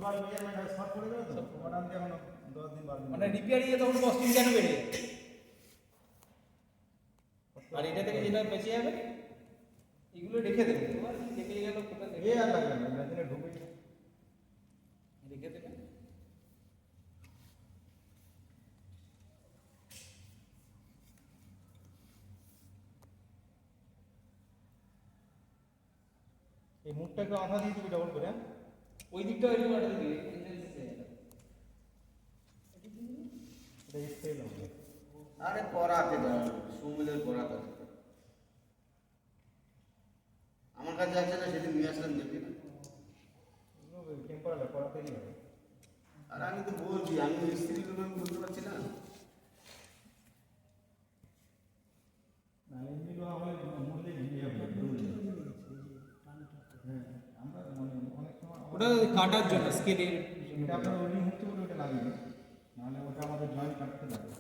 Football measurement হয় short পড়ে যাবে তো ওখান দিয়ে এখন 10 দিন 12 দিন মানে রিপেয়ারিংয়ে তখন কস্টিং কেন বেড়ে যায়? আর এটা থেকে যেটা বেঁচে যাবে এগুলো রেখে দেবে, তোমার থেকে গেল কোথা থেকে আর লাগবে না মেশিনে ঢুকে রেখে দেবে। এই মুখটাকে আঠা দিয়ে দিবি ডবল করে ওই দিকটা ওই দিকটা দিবি এটা স্প্রে লাগবে আরে করাতে দাও সুমিলের করাতে আমার কাছে যাচ্ছে না সেদিন নিয়ে আসলাম দেখবি না টেম্পারেচার করাতেই হবে আর আমি তো বলছি আমি স্ত্রীগুলো আমি বলতে পারছি না না এমনিগুলো আমার মূল্যে ভিজে যাবে হ্যাঁ আমরা মানে অনেক সময় ওটা কাটার জন্য স্কেলের এটা আপনার ওয়েল্ডিং হচ্ছে বলে ওটা লাগিয়ে নাহলে ওটা আমাদের জয়েন্ট কাটতে লাগে